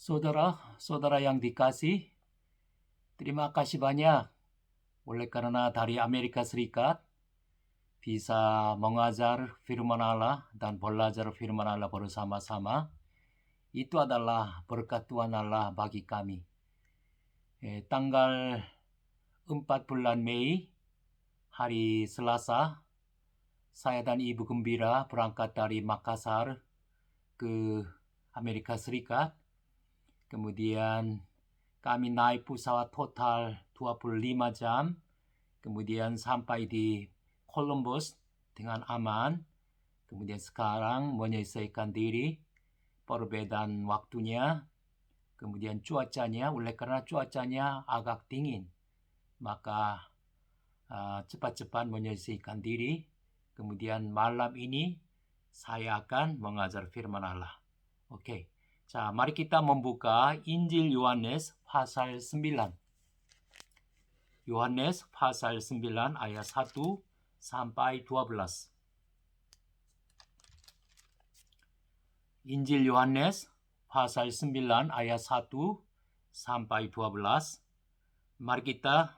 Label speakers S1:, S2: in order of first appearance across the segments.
S1: Saudara-saudara yang dikasih, terima kasih banyak oleh karena dari Amerika Serikat bisa mengajar firman Allah dan belajar firman Allah bersama-sama. Itu adalah berkat Tuhan Allah bagi kami. Tanggal 4 bulan Mei, hari Selasa, saya dan Ibu Gembira berangkat dari Makassar ke Amerika Serikat. Kemudian kami naik pesawat total 25 jam. Kemudian sampai di Columbus dengan aman. Kemudian sekarang menyelesaikan diri. Perbedaan waktunya. Kemudian cuacanya, oleh karena cuacanya agak dingin, maka cepat-cepat menyelesaikan diri. Kemudian malam ini saya akan mengajar firman Allah. Oke. 자, mari kita membuka Injil Yohanes pasal 9. Yohanes pasal 9 ayat 1 sampai 12. Injil Yohanes pasal 9 ayat 1 sampai 12. Mari kita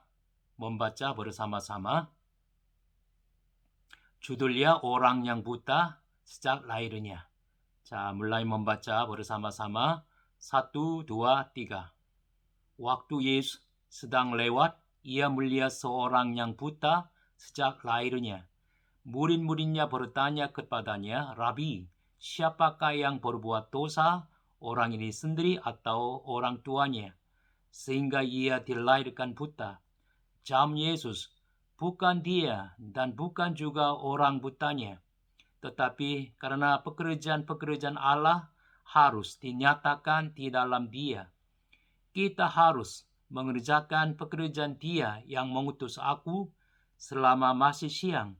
S1: membaca bersama-sama. Judulnya Orang yang Buta Sejak Lahirnya. 자, mulai membaca bersama-sama. 1, 2, 3. Waktu Yesus sedang lewat, ia melihat seorang yang buta sejak lahirnya. Murid-muridnya bertanya kepadanya, Rabi, siapakah yang berbuat dosa, orang ini sendiri atau orang tuanya, sehingga ia dilahirkan buta? Jawab Yesus, bukan dia dan bukan juga orang butanya, tetapi karena pekerjaan-pekerjaan Allah harus dinyatakan di dalam dia. Kita harus mengerjakan pekerjaan dia yang mengutus aku selama masih siang.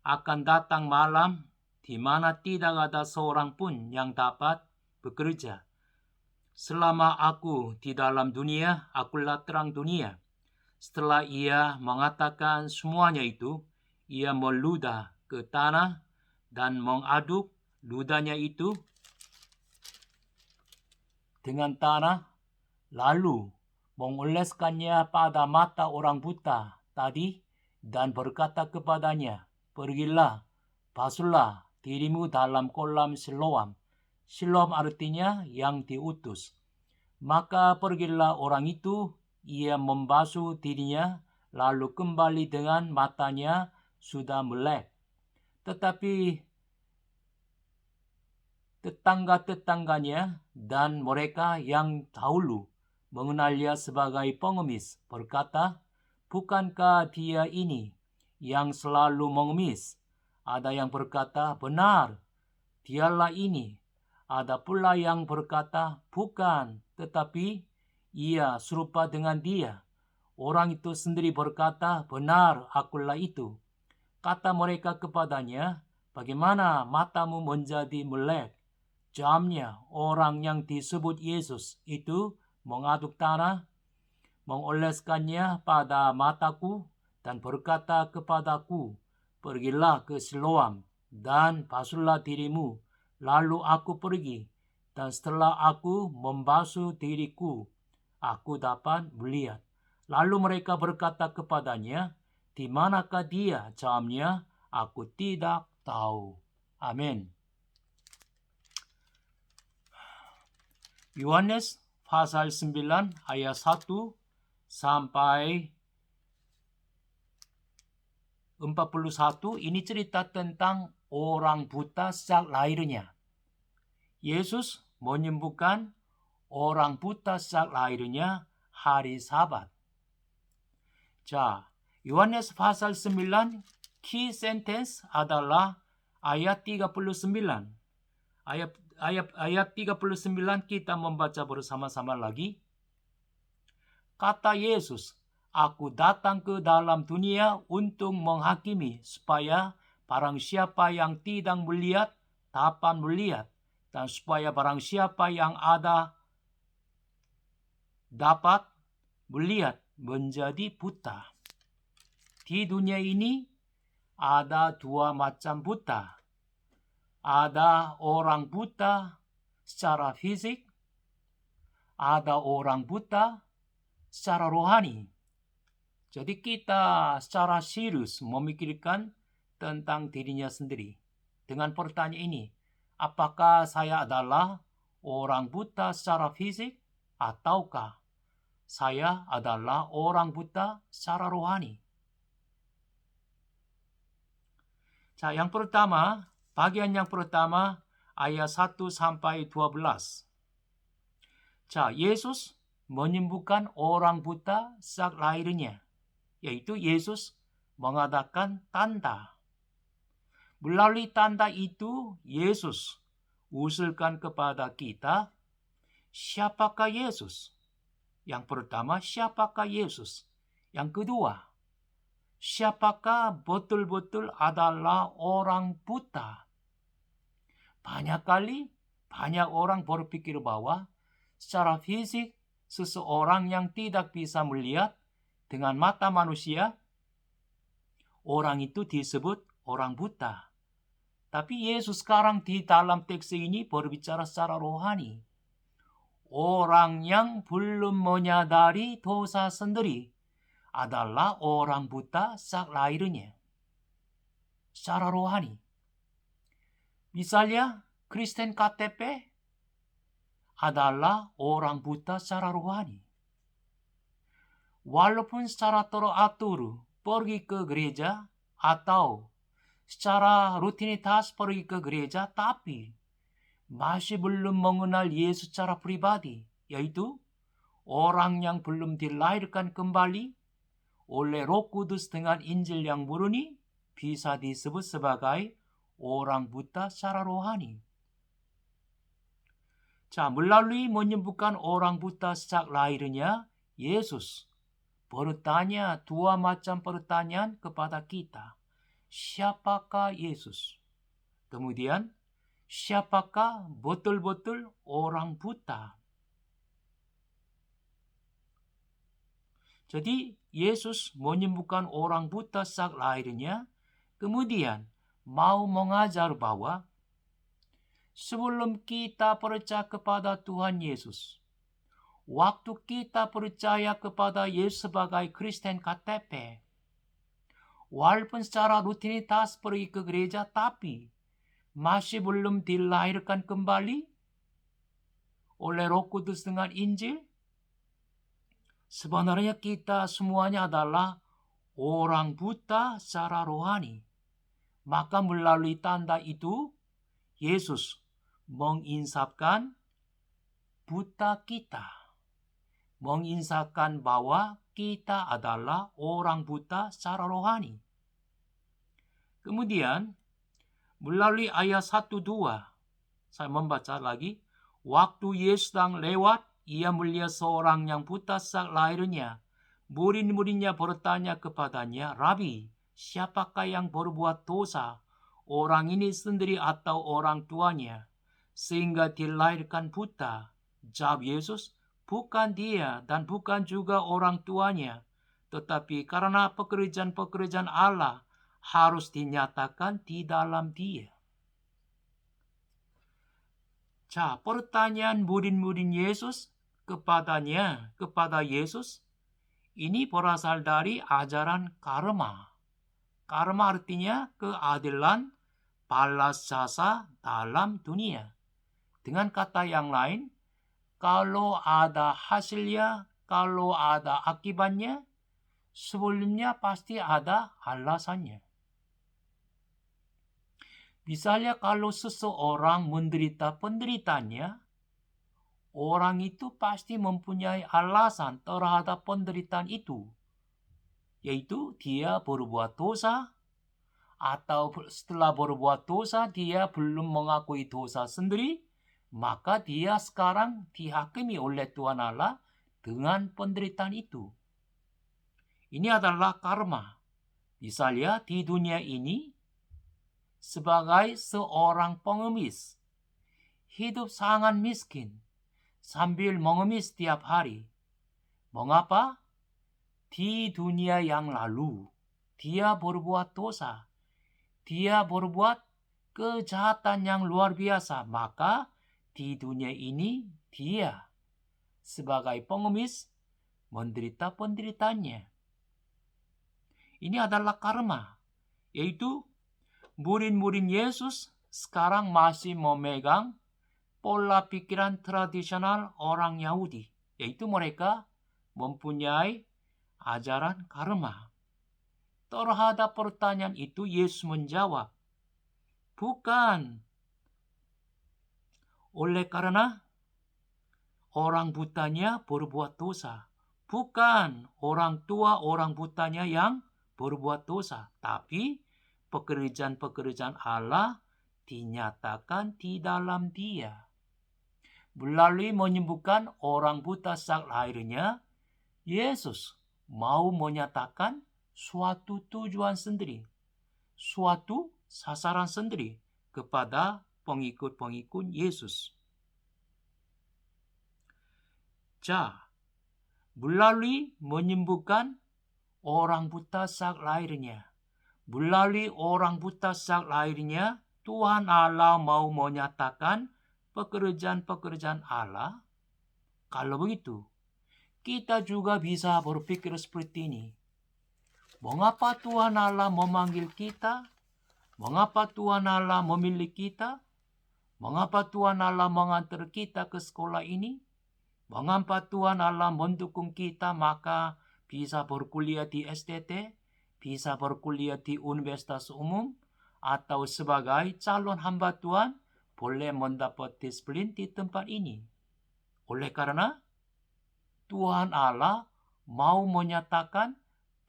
S1: Akan datang malam di mana tidak ada seorang pun yang dapat bekerja. Selama aku di dalam dunia, akulah terang dunia. Setelah ia mengatakan semuanya itu, ia meludah ke tanah dan mengaduk ludahnya itu dengan tanah, lalu mengoleskannya pada mata orang buta tadi dan berkata kepadanya, pergilah, basuhlah dirimu dalam kolam Siloam. Siloam artinya yang diutus. Maka pergilah orang itu, ia membasuh dirinya, lalu kembali dengan matanya sudah melek. Tetapi tetangga-tetangganya dan mereka yang dahulu mengenal dia sebagai pengemis berkata, bukankah dia ini yang selalu mengemis? Ada yang berkata, benar, dialah ini. Ada pula yang berkata, bukan, tetapi ia serupa dengan dia. Orang itu sendiri berkata, benar, akulah itu. Kata mereka kepadanya, bagaimana matamu menjadi melek? Jamnya orang yang disebut Yesus itu mengaduk tanah, mengoleskannya pada mataku dan berkata kepadaku, pergilah ke Siloam dan basuhlah dirimu. Lalu aku pergi, dan setelah aku membasuh diriku, aku dapat melihat. Lalu mereka berkata kepadanya, di manakah dia? Jawabnya, aku tidak tahu. Amin. Yohanes pasal 9 ayat 1 sampai 41 ini cerita tentang orang buta sejak lahirnya. Yesus menyembuhkan orang buta sejak lahirnya hari Sabat. 자, Yohanes pasal 9 key sentence adalah ayat 39. Ayat 39 kita membaca bersama-sama lagi. Kata Yesus, aku datang ke dalam dunia untuk menghakimi supaya barang siapa yang tidak melihat dapat melihat, dan supaya barang siapa yang ada dapat melihat menjadi buta. Di dunia ini ada dua macam buta. Ada orang buta secara fisik, ada orang buta secara rohani. Jadi kita secara serius memikirkan tentang dirinya sendiri. Dengan pertanyaan ini, apakah saya adalah orang buta secara fisik ataukah saya adalah orang buta secara rohani? Yang pertama, bagian yang pertama ayat 1 sampai 12. Yesus menyembuhkan orang buta sejak lahirnya, yaitu Yesus mengadakan tanda. Melalui tanda itu, Yesus usulkan kepada kita, siapakah Yesus? Yang pertama, siapakah Yesus? Yang kedua, siapakah betul-betul adalah orang buta? Banyak orang berpikir bahwa secara fisik, seseorang yang tidak bisa melihat dengan mata manusia, orang itu disebut orang buta. Tapi Yesus sekarang di dalam teks ini berbicara secara rohani. Orang yang belum menyadari dosa sendiri adalah orang buta sejak lahirnya. Secara rohani. Misalnya, Kristen KTP adalah orang buta secara rohani. Walaupun secara teratur pergi ke gereja atau secara rutinitas pergi ke gereja, tapi masih belum mengenal Yesus secara pribadi, yaitu orang yang belum dilahirkan kembali oleh Roh Kudus dengan Injil yang murni, bisa disebut sebagai orang buta secara rohani. Melalui menyembuhkan orang buta sejak lahirnya, Yesus bertanya dua macam pertanyaan kepada kita. Siapakah Yesus? Kemudian, siapakah betul-betul orang buta? Jadi, Yesus menyembuhkan orang buta sejak lahirnya, kemudian mau mengajar bahwa sebelum kita percaya kepada Tuhan Yesus, waktu kita percaya kepada Yesus sebagai Kristen KTP, walaupun secara rutinitas pergi ke gereja, tapi masih belum dilahirkan kembali oleh Roh Kudus dengan Injil, sebenarnya kita semuanya adalah orang buta secara rohani. Maka melalui tanda itu, Yesus menginsafkan buta kita. Menginsafkan bahwa kita adalah orang buta secara rohani. Kemudian, melalui ayat 1-2, saya membaca lagi. Waktu Yesus sedang lewat, ia melihat seorang yang buta sejak lahirnya. Murid-muridnya bertanya kepadanya, Rabi, siapakah yang berbuat dosa? Orang ini sendiri atau orang tuanya? Sehingga dilahirkan buta. Jawab Yesus, bukan dia dan bukan juga orang tuanya. Tetapi karena pekerjaan-pekerjaan Allah harus dinyatakan di dalam dia. Pertanyaan murid-murid Yesus kepada Yesus ini berasal dari ajaran karma. Karma artinya keadilan balas jasa dalam dunia. Dengan kata yang lain, kalau ada hasilnya, kalau ada akibatnya, sebelumnya pasti ada alasannya. Misalnya kalau seseorang menderita penderitaannya, orang itu pasti mempunyai alasan terhadap penderitaan itu. Yaitu dia berbuat dosa, atau setelah berbuat dosa dia belum mengakui dosa sendiri, maka dia sekarang dihakimi oleh Tuhan Allah dengan penderitaan itu. Ini adalah karma. Misalnya di dunia ini, sebagai seorang pengemis, hidup sangat miskin sambil mengemis setiap hari. Mengapa? Di dunia yang lalu, dia berbuat dosa. Dia berbuat kejahatan yang luar biasa. Maka di dunia ini dia sebagai pengemis menderita penderitaannya. Ini adalah karma, yaitu murid-murid Yesus sekarang masih memegang pola pikiran tradisional orang Yahudi, yaitu mereka mempunyai ajaran karma. Terhadap pertanyaan itu Yesus menjawab, bukan oleh karena orang butanya berbuat dosa, bukan orang tua orang butanya yang berbuat dosa, tapi pekerjaan-pekerjaan Allah dinyatakan di dalam Dia. Melalui menyembuhkan orang buta sejak lahirnya, Yesus mau menyatakan suatu tujuan sendiri, suatu sasaran sendiri kepada pengikut-pengikut Yesus. Melalui menyembuhkan orang buta sejak lahirnya, melalui orang buta sejak lahirnya, Tuhan Allah mau menyatakan pekerjaan-pekerjaan Allah. Kalau begitu, kita juga bisa berpikir seperti ini. Mengapa Tuhan Allah memanggil kita? Mengapa Tuhan Allah memilih kita? Mengapa Tuhan Allah mengantar kita ke sekolah ini? Mengapa Tuhan Allah mendukung kita maka bisa berkuliah di STT, bisa berkuliah di universitas umum, atau sebagai calon hamba Tuhan boleh mendapat disiplin di tempat ini? Oleh karena Tuhan Allah mau menyatakan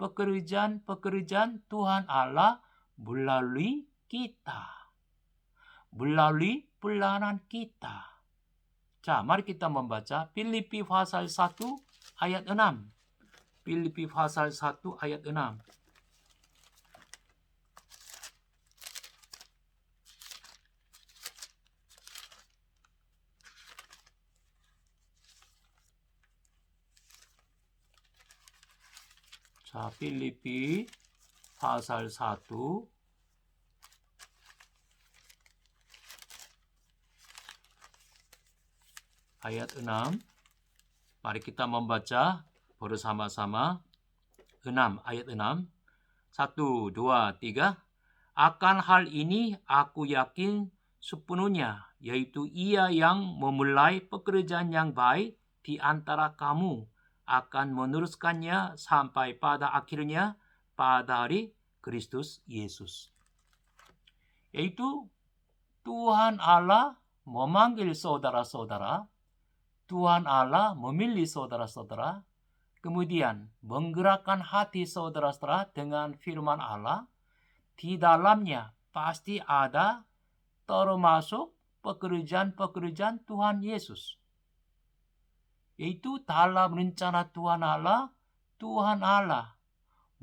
S1: pekerjaan-pekerjaan Tuhan Allah melalui kita, melalui pelayanan kita. Mari kita membaca Filipi pasal 1 ayat 6. Filipi pasal 1 ayat 6. Filipi pasal 1 ayat 6. Mari kita membaca bersama-sama. 6 ayat 6. 1, 2, 3. Akan hal ini aku yakin sepenuhnya, yaitu Ia yang memulai pekerjaan yang baik di antara kamu akan meneruskannya sampai pada akhirnya pada hari Kristus Yesus. Yaitu Tuhan Allah memanggil saudara-saudara, Tuhan Allah memilih saudara-saudara, kemudian menggerakkan hati saudara-saudara dengan firman Allah. Di dalamnya pasti ada termasuk pekerjaan-pekerjaan Tuhan Yesus. Yaitu dalam rencana Tuhan Allah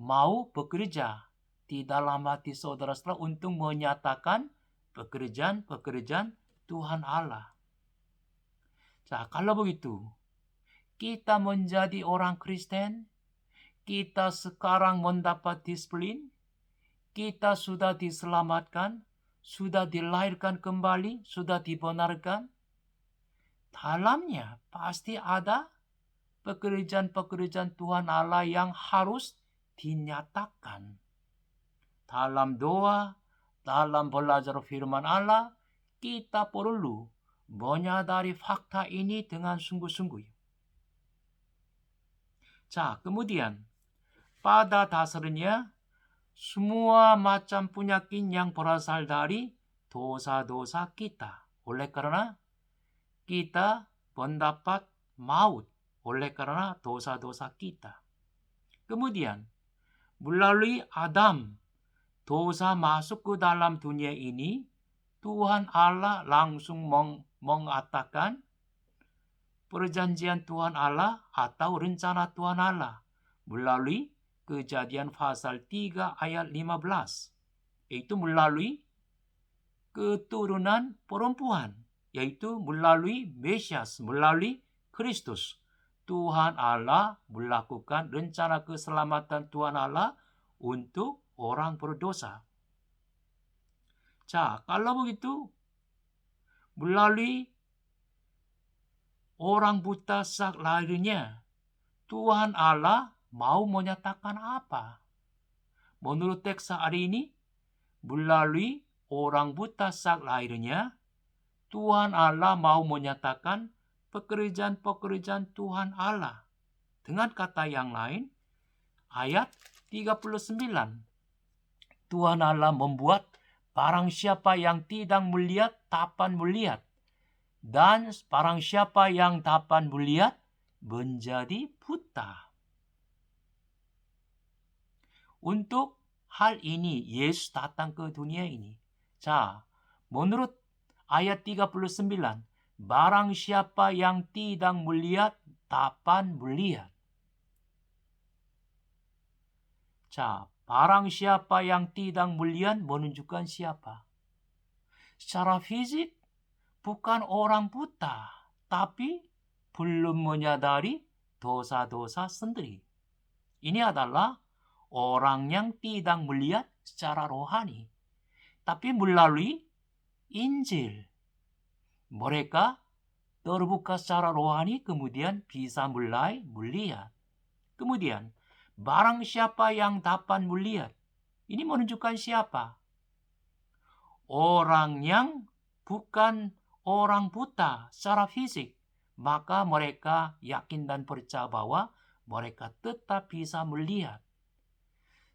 S1: mau bekerja di dalam hati saudara-saudara untuk menyatakan pekerjaan-pekerjaan Tuhan Allah. Kalau begitu, kita menjadi orang Kristen, kita sekarang mendapat disiplin, kita sudah diselamatkan, sudah dilahirkan kembali, sudah dibenarkan. Dalamnya pasti ada pekerjaan-pekerjaan Tuhan Allah yang harus dinyatakan. Dalam doa, dalam belajar firman Allah, kita perlu menyadari fakta ini dengan sungguh-sungguh. Kemudian pada dasarnya semua macam penyakit yang berasal dari dosa-dosa kita. Oleh karena kita mendapat maut oleh karena dosa-dosa kita. Kemudian melalui Adam, dosa masuk ke dalam dunia ini, Tuhan Allah langsung mengatakan perjanjian Tuhan Allah atau rencana Tuhan Allah melalui Kejadian pasal 3 ayat 15, yaitu melalui keturunan perempuan, yaitu melalui Mesias, melalui Kristus. Tuhan Allah melakukan rencana keselamatan Tuhan Allah untuk orang berdosa. Kalau begitu, melalui orang buta sejak lahirnya. Tuhan Allah mau menyatakan apa? Menurut teks hari ini, melalui orang buta sejak lahirnya, Tuhan Allah mau menyatakan pekerjaan-pekerjaan Tuhan Allah. Dengan kata yang lain, ayat 39. Tuhan Allah membuat barang siapa yang tidak melihat dapat melihat, dan barang siapa yang dapat melihat menjadi buta. Untuk hal ini Yesus datang ke dunia ini. 자, menurut ayat 39, barang siapa yang tidak melihat dapat melihat. 자, barang siapa yang tidak melihat menunjukkan siapa? Secara fisik bukan orang buta, tapi belum menyadari dosa-dosa sendiri. Ini adalah orang yang tidak melihat secara rohani, tapi melalui Injil. Mereka terbuka secara rohani, kemudian bisa mulai melihat. Kemudian, barang siapa yang dapat melihat, ini menunjukkan siapa? Orang yang bukan orang buta secara fisik, maka mereka yakin dan percaya bahwa mereka tetap bisa melihat.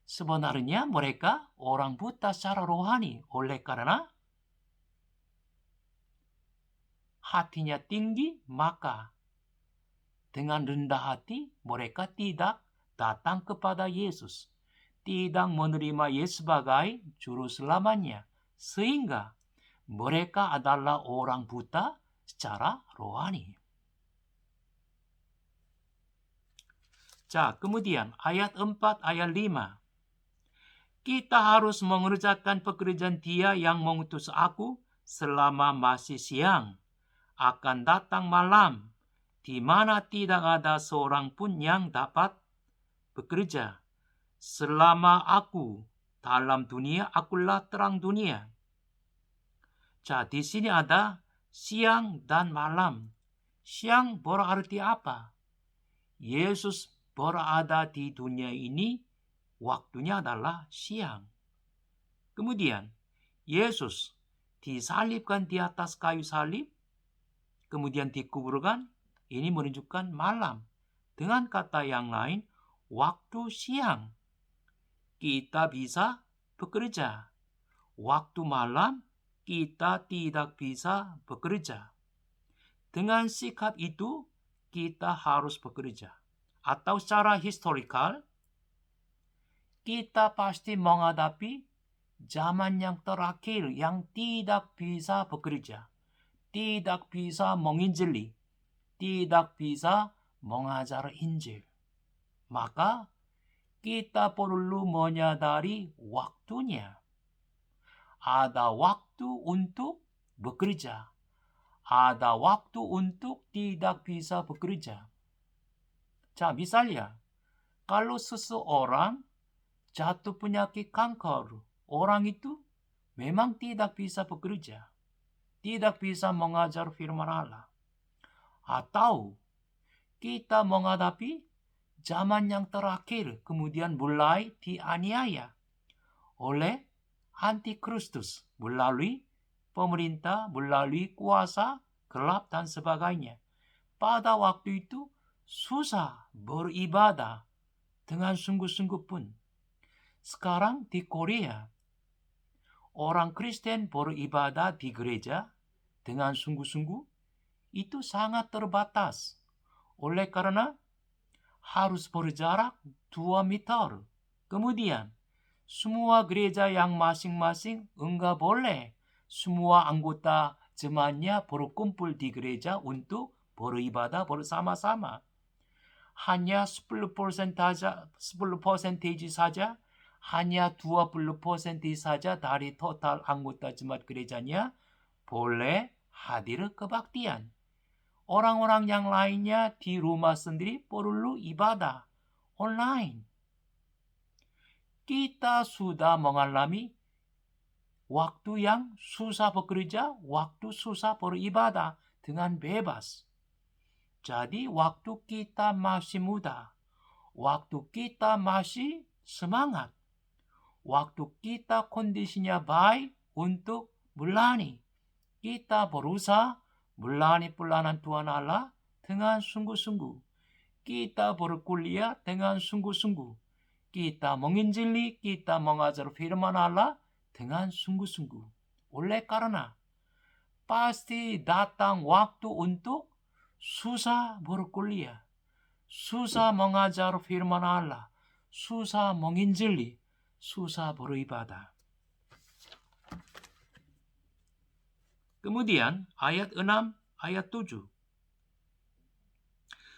S1: Sebenarnya mereka orang buta secara rohani, oleh karena hatinya tinggi, maka dengan rendah hati mereka tidak datang kepada Yesus, tidak menerima Yesus sebagai juru selamatnya, sehingga mereka adalah orang buta secara rohani. 자, kemudian ayat 4, ayat 5. Kita harus mengerjakan pekerjaan Dia yang mengutus aku selama masih siang. Akan datang malam, di mana tidak ada seorang pun yang dapat bekerja. Selama aku dalam dunia, akulah terang dunia. 자, di sini ada siang dan malam. Siang berarti apa? Yesus berada di dunia ini, waktunya adalah siang. Kemudian, Yesus disalibkan di atas kayu salib, kemudian dikuburkan, ini menunjukkan malam. Dengan kata yang lain, waktu siang kita bisa bekerja. Waktu malam kita tidak bisa bekerja. Dengan sikap itu, kita harus bekerja. Atau secara historikal, kita pasti menghadapi zaman yang terakhir yang tidak bisa bekerja, tidak bisa menginjili, tidak bisa mengajar Injil. Maka kita perlu menyadari waktunya. Ada waktu untuk bekerja, ada waktu untuk tidak bisa bekerja. 자, misalnya, kalau seseorang jatuh penyakit kanker, orang itu memang tidak bisa bekerja, tidak bisa mengajar firman Allah. Atau kita menghadapi zaman yang terakhir, kemudian mulai dianiaya oleh antikristus melalui pemerintah, melalui kuasa gelap dan sebagainya. Pada waktu itu susah beribadah dengan sungguh-sungguh pun. Sekarang di Korea, orang Kristen beribadah di gereja dengan sungguh-sungguh itu sangat terbatas. Oleh karena harus berjarak 2 meter. Kemudian, semua gereja yang masing-masing enggak boleh semua anggota jemaatnya berkumpul di gereja untuk beribadah bersama-sama. Hanya 10% saja, hanya 20% saja dari total anggota jemaat gerejanya boleh hadir kebaktian. Orang-orang yang lainnya di rumah sendiri perlu ibadah online. Kita sudah mengalami waktu yang susah bekerja, waktu susah beribadah dengan bebas. Jadi waktu kita masih muda, waktu kita masih semangat, waktu kita kondisinya baik untuk melayani, kita berusaha melayani pelayanan Tuhan Allah dengan sungguh-sungguh. Kita berkuliah dengan sungguh-sungguh. Kita menginjili, kita mengajar firman Allah dengan sungguh-sungguh. Oleh karena pasti datang waktu untuk susah berkuliah, susah mengajar firman Allah, susah menginjili, susah beribadah. Kemudian ayat 6, ayat 7.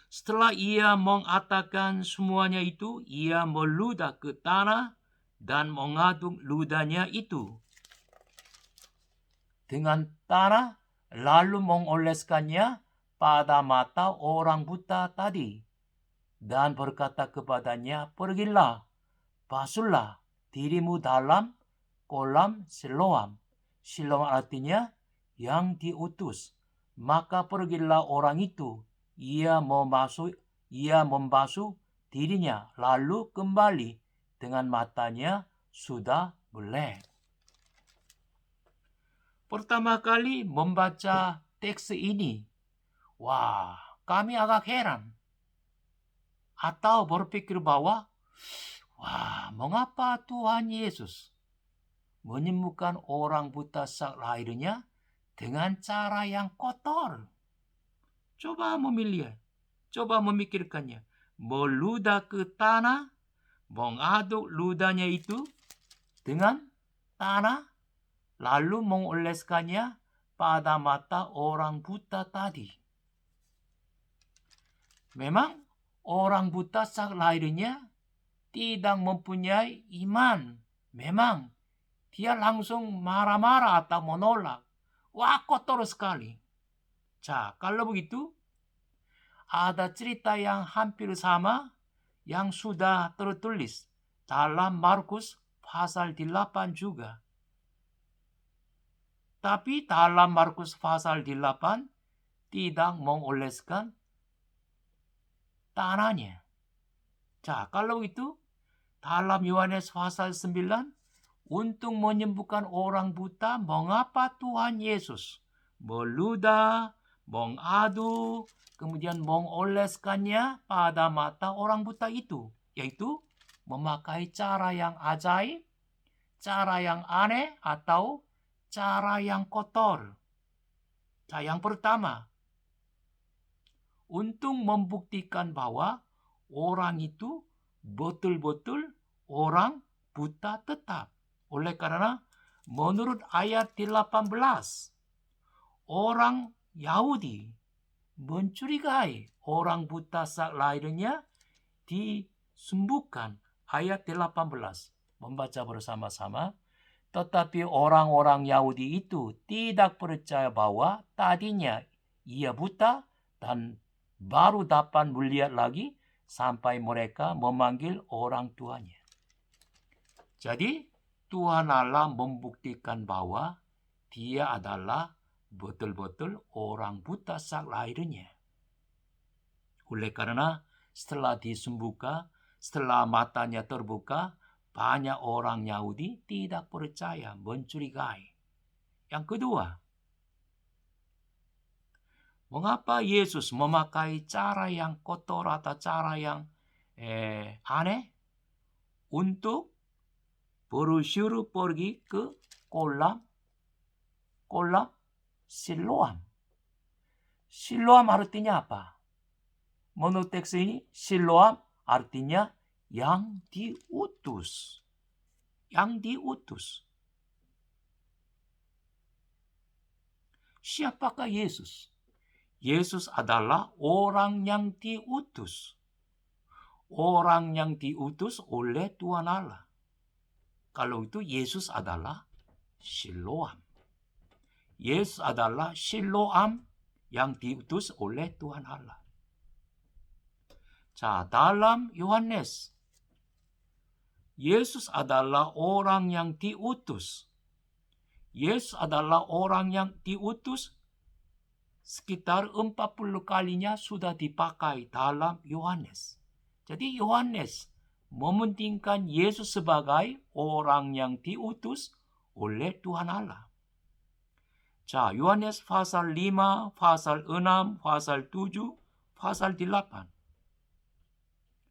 S1: Setelah ia mengatakan semuanya itu, ia meludah ke tanah dan mengaduk ludahnya itu dengan tanah, lalu mengoleskannya pada mata orang buta tadi, dan berkata kepadanya, pergilah, basuhlah dirimu dalam kolam Siloam. Siloam artinya yang diutus. Maka pergilah orang itu, ia membasuh dirinya, lalu kembali dengan matanya sudah melek. Pertama kali membaca teks ini, wah, kami agak heran. Atau berpikir bahwa, wah, mengapa Tuhan Yesus menyembuhkan orang buta sejak lahirnya dengan cara yang kotor? Coba memikirkannya. Meludah ke tanah, mengaduk ludahnya itu dengan tanah, lalu mengoleskannya pada mata orang buta tadi. Memang orang buta sejak lahirnya tidak mempunyai iman. Memang dia langsung marah-marah atau menolak. Wah, kotor sekali. Kalau begitu, ada cerita yang hampir sama yang sudah tertulis dalam Markus pasal 8 juga. Tapi dalam Markus pasal 8 tidak mengoleskan tanahnya. Kalau itu dalam Yohanes pasal 9, untuk menyembuhkan orang buta, mengapa Tuhan Yesus meludah, mengadu, kemudian mengoleskannya pada mata orang buta itu, yaitu memakai cara yang ajaib, cara yang aneh, atau cara yang kotor. Yang pertama, untuk membuktikan bahwa orang itu betul-betul orang buta tetap. Oleh karena menurut ayat 18, orang Yahudi mencurigai orang buta sejak lahirnya disembuhkan. Ayat 18, membaca bersama-sama. Tetapi orang-orang Yahudi itu tidak percaya bahwa tadinya ia buta dan baru dapat melihat lagi sampai mereka memanggil orang tuanya. Jadi Tuhan Allah membuktikan bahwa dia adalah betul-betul orang buta sejak lahirnya. Oleh karena setelah disembuhkan, setelah matanya terbuka, banyak orang Yahudi tidak percaya, mencurigai. Yang kedua, mengapa Yesus memakai cara yang kotor atau cara yang aneh untuk disuruh pergi ke kolam Siloam? Siloam artinya apa? Menurut teks ini, Siloam artinya yang diutus. Yang diutus. Siapakah Yesus? Yesus adalah orang yang diutus. Orang yang diutus oleh Tuhan Allah. Kalau itu Yesus adalah Siloam. Yesus adalah Siloam yang diutus oleh Tuhan Allah. Dalam Yohanes, Yesus adalah orang yang diutus. Yesus adalah orang yang diutus sekitar 40 kalinya sudah dipakai dalam Yohanes. Jadi Yohanes mementingkan Yesus sebagai orang yang diutus oleh Tuhan Allah. 자, 요한에서 pasal 5, pasal 6, pasal 7, pasal 8.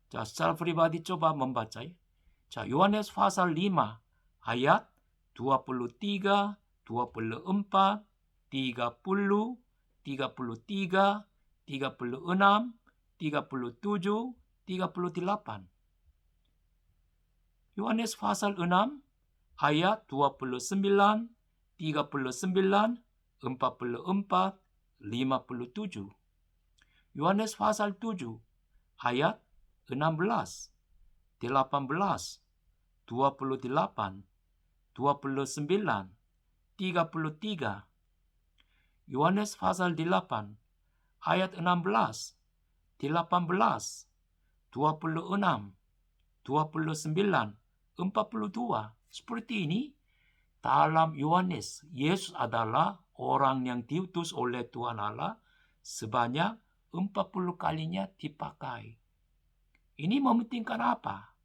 S1: 자, secara pribadi coba membaca ya. 자, 요한에서 pasal 5 ayat 23, 24, 30, 33, 36, 37, 38. 요한에서 pasal 6 ayat 29, 39, 44, 57. Yohanes pasal 7 ayat 16, 18, 28, 29, 33. Yohanes pasal 8 ayat 16, 18, 26, 29, 42. Seperti ini dalam Yohanes, Yesus adalah orang yang diutus oleh Tuhan Allah sebanyak 40 kalinya dipakai. Ini mementingkan apa?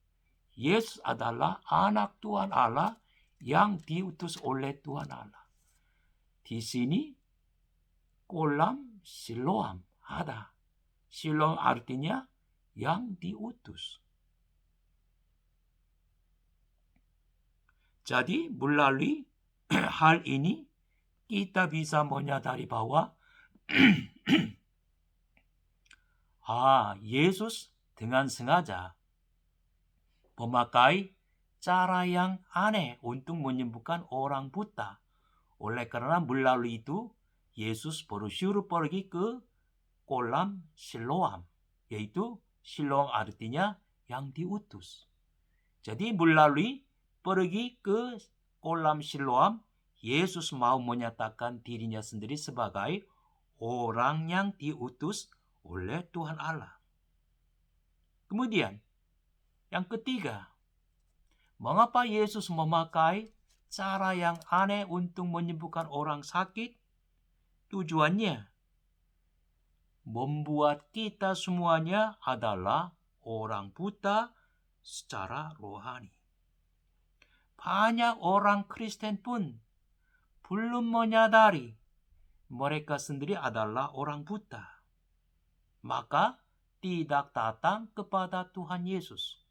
S1: Yesus adalah anak Tuhan Allah yang diutus oleh Tuhan Allah. Di sini kolam Siloam ada. Siloam artinya yang diutus. Jadi melalui hal ini kita bisa menyadari bahwa Yesus dengan sengaja memakai cara yang aneh untuk menyembuhkan orang buta. Oleh karena melalui itu Yesus suruh pergi ke kolam Siloam, yaitu Siloam artinya yang diutus. Jadi melalui pergi ke kolam Siloam, Yesus mau menyatakan dirinya sendiri sebagai orang yang diutus oleh Tuhan Allah. Kemudian, yang ketiga, mengapa Yesus memakai cara yang aneh untuk menyembuhkan orang sakit? Tujuannya membuat kita semuanya adalah orang buta secara rohani. Banyak orang Kristen pun belum menyadari mereka sendiri adalah orang buta. Maka tidak datang kepada Tuhan Yesus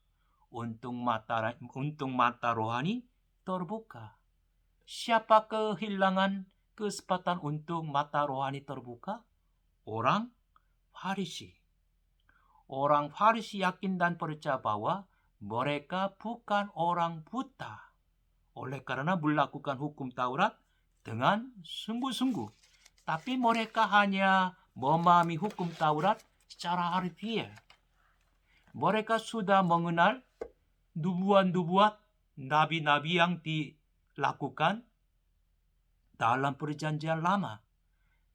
S1: untuk mata rohani terbuka. Siapa kehilangan kesempatan untuk mata rohani terbuka? Orang Farisi. Orang Farisi yakin dan percaya bahwa mereka bukan orang buta. Oleh karena melakukan hukum Taurat dengan sungguh-sungguh. Tapi mereka hanya memahami hukum Taurat secara harfiah. Mereka sudah mengenal nubuat-nubuat nabi-nabi yang dilakukan dalam perjanjian lama.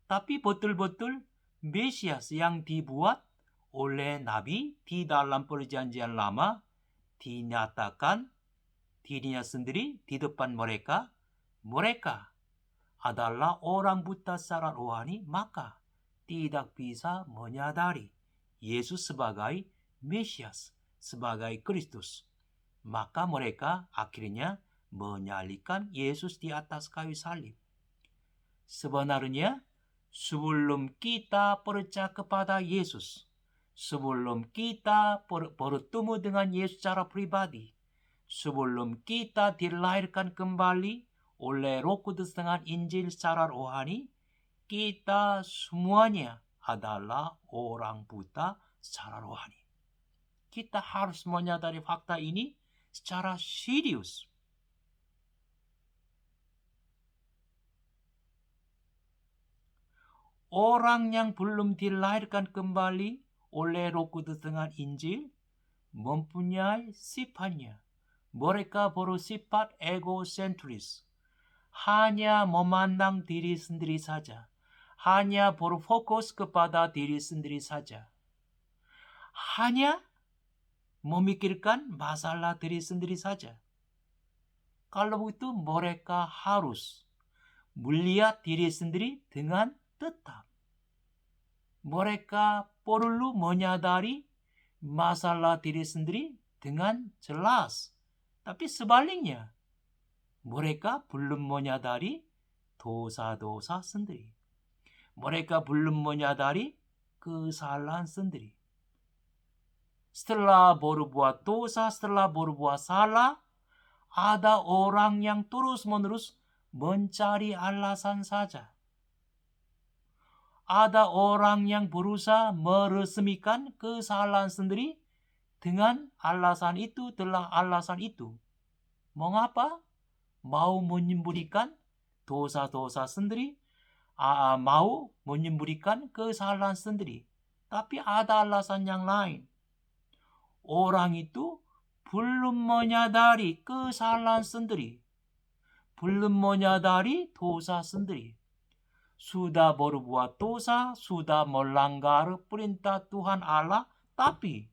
S1: Tapi betul-betul Mesias yang dibuat oleh nabi di dalam perjanjian lama dinyatakan dirinya sendiri di depan mereka. Mereka adalah orang buta secara rohani, maka tidak bisa menyadari Yesus sebagai Mesias, sebagai Kristus. Maka mereka akhirnya menyalibkan Yesus di atas kayu salib. Sebenarnya sebelum kita percaya kepada Yesus, sebelum kita bertemu dengan Yesus secara pribadi, sebelum kita dilahirkan kembali oleh Roh Kudus dengan Injil secara rohani, kita semuanya adalah orang buta secara rohani. Kita harus menyadari fakta ini secara serius. Orang yang belum dilahirkan kembali oleh Roh Kudus dengan Injil mempunyai sifatnya. Mereka bersifat egosentris. Hanya memandang diri sendiri saja. Hanya berfokus kepada diri sendiri saja. Hanya memikirkan masalah diri sendiri saja. Kalau itu mereka harus melihat diri sendiri dengan tetap. mereka perlu menyadari masalah diri sendiri dengan jelas. Tapi sebaliknya, mereka belum menyadari dosa-dosa sendiri. Mereka belum menyadari kesalahan sendiri. Setelah berbuat dosa, setelah berbuat salah, ada orang yang terus-menerus mencari alasan saja. Ada orang yang berusaha meresmikan kesalahan sendiri dengan alasan itu telah alasan itu. Mengapa? Mau menyembunyikan dosa-dosa sendiri, mau menyembunyikan kesalahan sendiri. Tapi ada alasan yang lain. Orang itu belum menyadari kesalahan sendiri, belum menyadari dosa sendiri. Sudah berbuat dosa, sudah melanggar perintah Tuhan Allah, tapi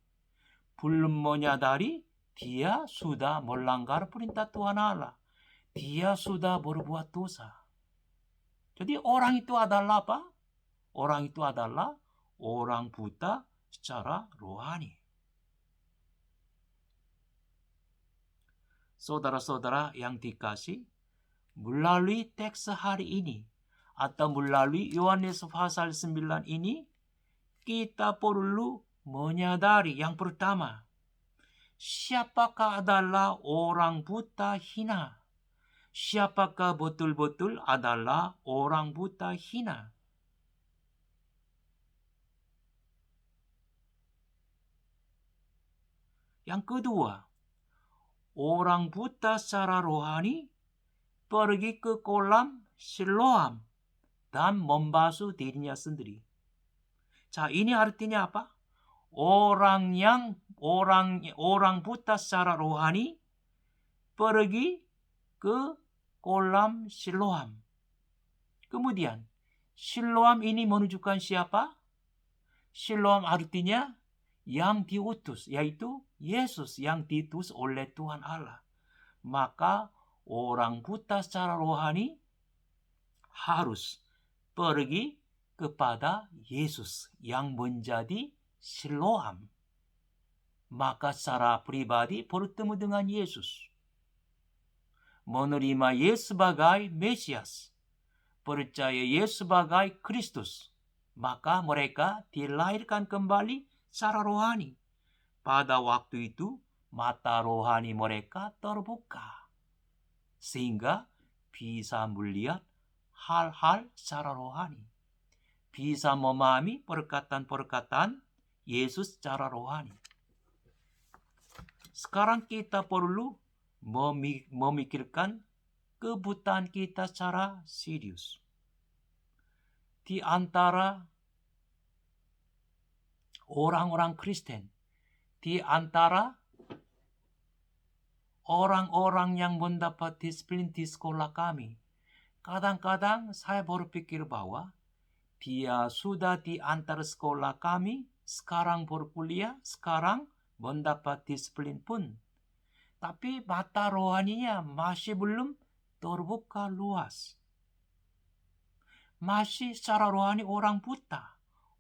S1: belum menyadari dia sudah melanggar perintah Tuhan Allah. Dia sudah berbuat dosa. Jadi orang itu adalah apa? Orang itu adalah orang buta secara rohani. Saudara-saudara yang dikasih, melalui teks hari ini, atau melalui Yohanes pasal 9 ini, kita perlu menyadari yang pertama, siapakah adalah orang buta hina? Siapakah betul-betul adalah orang buta hina? Yang kedua, orang buta secara rohani pergi ke kolam Siloam dan membasuh dirinya sendiri. Ini artinya apa? Orang buta secara rohani pergi ke kolam Siloam. Kemudian Siloam ini menunjukkan siapa? Siloam artinya yang diutus, yaitu Yesus yang diutus oleh Tuhan Allah. Maka orang buta secara rohani harus pergi kepada Yesus yang menjadi Siloam. Maka secara pribadi bertemu dengan Yesus. Menerima Yesus sebagai Mesias. Percaya Yesus sebagai Kristus. Maka mereka dilahirkan kembali secara rohani. Pada waktu itu mata rohani mereka terbuka. Sehingga bisa melihat hal-hal secara rohani. Bisa memahami perkataan-perkataan Yesus secara rohani. Sekarang kita perlu memikirkan kebutaan kita secara serius. Di antara orang-orang Kristen, di antara orang-orang yang mendapat disiplin di sekolah kami, kadang-kadang saya berpikir bahwa dia sudah di antara sekolah kami, sekarang berkuliah, sekarang mendapat disiplin pun. Tapi mata rohaninya masih belum terbuka luas. Masih secara rohani orang buta.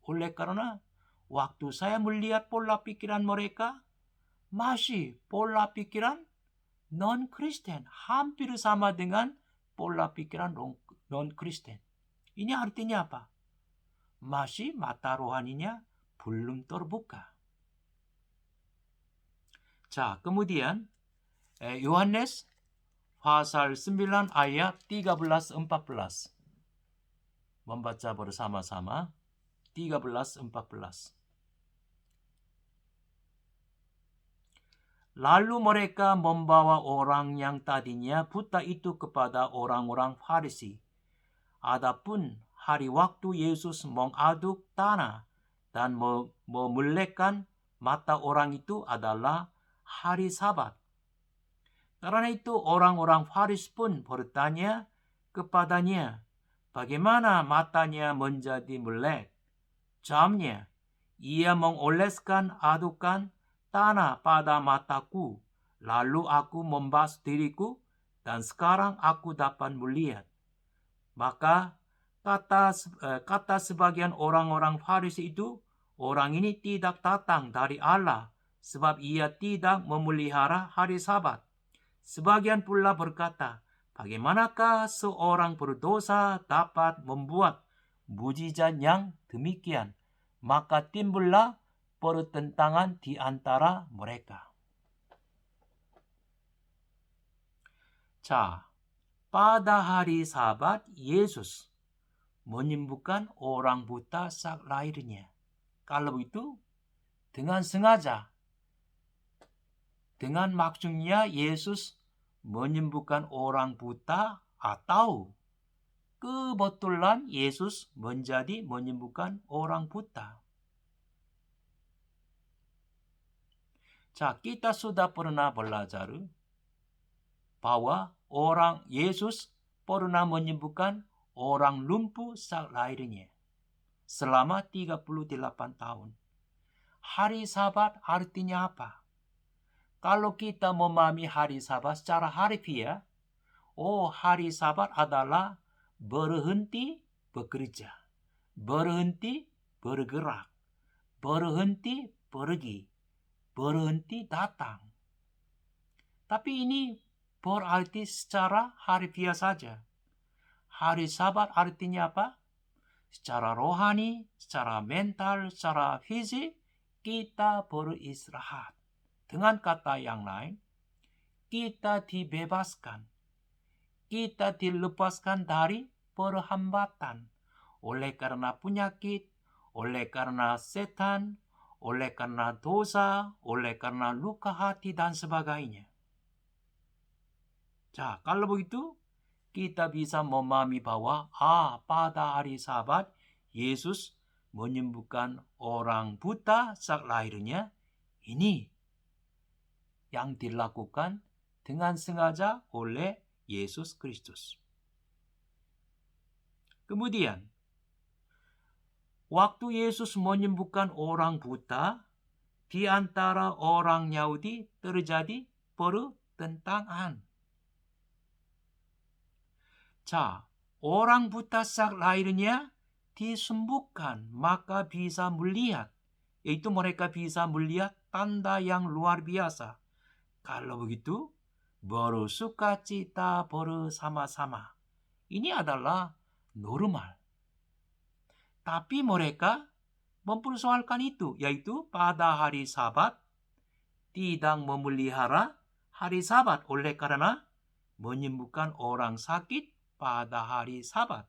S1: Oleh karena waktu saya melihat pola pikiran mereka, masih pola pikiran non-Kristen. Hampir sama dengan pola pikiran non-Kristen. Ini artinya apa? Masih mata rohaninya belum terbuka. Kemudian Yohanes pasal 9 ayat 13-14. Membaca bersama-sama 13-14. Lalu mereka membawa orang yang tadinya buta itu kepada orang-orang Farisi. Adapun hari waktu Yesus mengaduk tanah dan memelekkan mata orang itu adalah hari Sabat. Karena itu orang-orang Farisi pun bertanya kepadanya, bagaimana matanya menjadi melek? Jawabnya, ia mengoleskan adukan tanah pada mataku, lalu aku membasuh diriku, dan sekarang aku dapat melihat. Maka Kata sebagian orang-orang Farisi itu, orang ini tidak datang dari Allah sebab ia tidak memelihara hari Sabat. Sebagian pula berkata, bagaimanakah seorang berdosa dapat membuat mujizat yang demikian? Maka timbullah pertentangan di antara mereka. 자, pada hari Sabat Yesus menyembuhkan orang buta sak lahirnya. Kalau itu dengan sengaja, dengan maksudnya Yesus menyembuhkan orang buta atau kebetulan Yesus menjadi menyembuhkan orang buta. 자, kita sudah pernah belajar bahwa Yesus pernah menyembuhkan orang lumpuh sak lahirnya selama 38 tahun. Hari Sabat artinya apa? Kalau kita memahami hari Sabat secara harfiah, hari Sabat adalah berhenti bekerja, berhenti bergerak, berhenti pergi, berhenti datang. Tapi ini berarti secara harfiah saja. Hari Sabat artinya apa? Secara rohani, secara mental, secara fisik, kita beristirahat. Dengan kata yang lain, kita dibebaskan. Kita dilepaskan dari perhambatan. Oleh karena penyakit, oleh karena setan, oleh karena dosa, oleh karena luka hati, dan sebagainya. 자, kalau begitu, kita bisa memahami bahwa pada hari Sabat Yesus menyembuhkan orang buta sak lahirnya. Ini yang dilakukan dengan sengaja oleh Yesus Kristus. Kemudian, waktu Yesus menyembuhkan orang buta, di antara orang Yahudi terjadi pertentangan. 자, orang buta sak lahirnya disembuhkan, maka bisa melihat. Yaitu mereka bisa melihat tanda yang luar biasa. Kalau begitu, bersukacita bersama-sama. Ini adalah normal. Tapi mereka mempersoalkan itu, yaitu pada hari Sabat tidak memelihara hari Sabat oleh karena menyembuhkan orang sakit pada hari Sabat.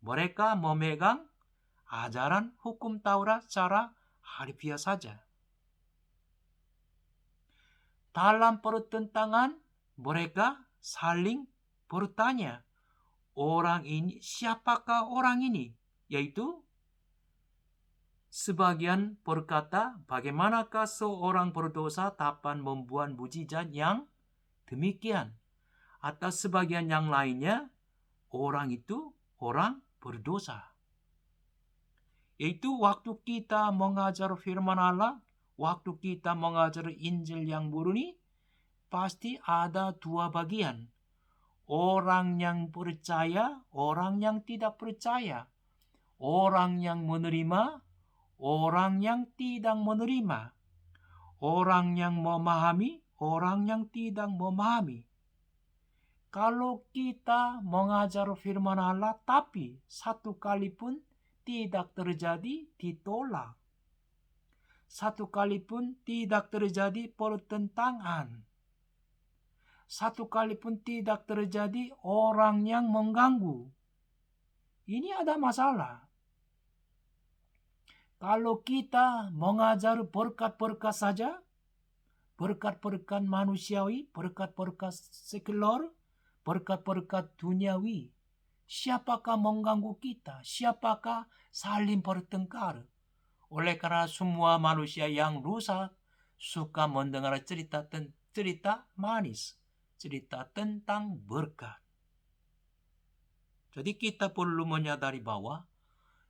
S1: Mereka memegang ajaran hukum Taurat secara harfiah saja. Dalam pertentangan, mereka saling bertanya, siapakah orang ini? Yaitu, sebagian berkata, bagaimanakah seorang berdosa dapat membuat mujizat yang demikian? Atau sebagian yang lainnya, orang itu orang berdosa. Yaitu waktu kita mengajar firman Allah, waktu kita mengajar Injil yang murni, pasti ada dua bagian. Orang yang percaya, orang yang tidak percaya. Orang yang menerima, orang yang tidak menerima. Orang yang memahami, orang yang tidak memahami. Kalau kita mengajar firman Allah tapi satu kali pun tidak terjadi ditolak. Satu kali pun tidak terjadi pertentangan. Satu kali pun tidak terjadi orang yang mengganggu. Ini ada masalah. Kalau kita mengajar berkat-berkat saja, berkat-berkat manusiawi, berkat-berkat sekuler, berkat-berkat duniawi, siapakah mengganggu kita? Siapakah saling bertengkar? Oleh karena semua manusia yang rusak suka mendengar cerita manis, cerita tentang berkat. Jadi kita perlu menyadari bahwa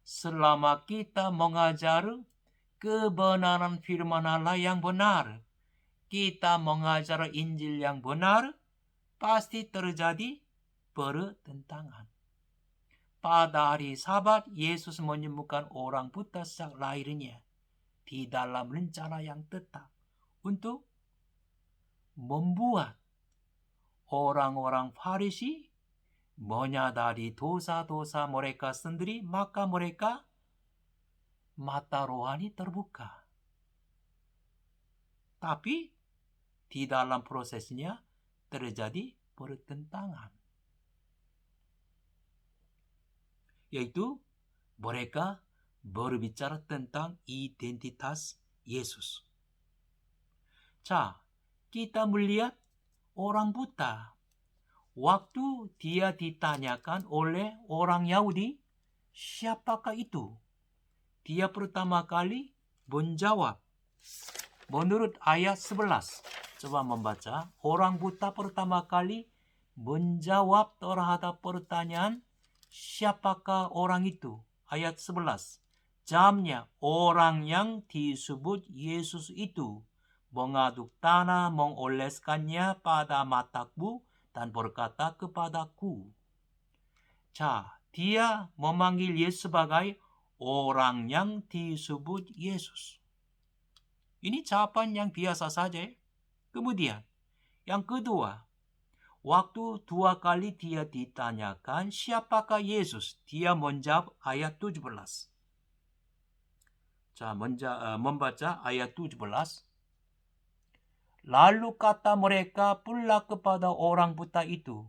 S1: selama kita mengajar kebenaran firman Allah yang benar, kita mengajar Injil yang benar, pasti terjadi pertentangan. pada hari Sabat, Yesus menyembuhkan orang buta sejak lahirnya di dalam rencana yang tetap untuk membuat orang-orang Farisi menyadari dosa-dosa mereka sendiri, maka mereka mata rohani terbuka. Tapi di dalam prosesnya terjadi pertentangan, yaitu mereka berbicara tentang identitas Yesus. Kita melihat orang buta. Waktu dia ditanyakan oleh orang Yahudi, siapakah itu? Dia pertama kali menjawab. Menurut ayat 11, coba membaca. Orang buta pertama kali menjawab terhadap pertanyaan, siapakah orang itu? Ayat 11. Jamnya orang yang disebut Yesus itu mengaduk tanah, mengoleskannya pada mataku, dan berkata kepadaku. Dia memanggil Yesus sebagai orang yang disebut Yesus. Ini jawaban yang biasa saja. Kemudian, yang kedua, waktu 2 kali dia ditanyakan siapakah Yesus, dia menjawab ayat 17. Membaca ayat 17. Lalu kata mereka pula kepada orang buta itu,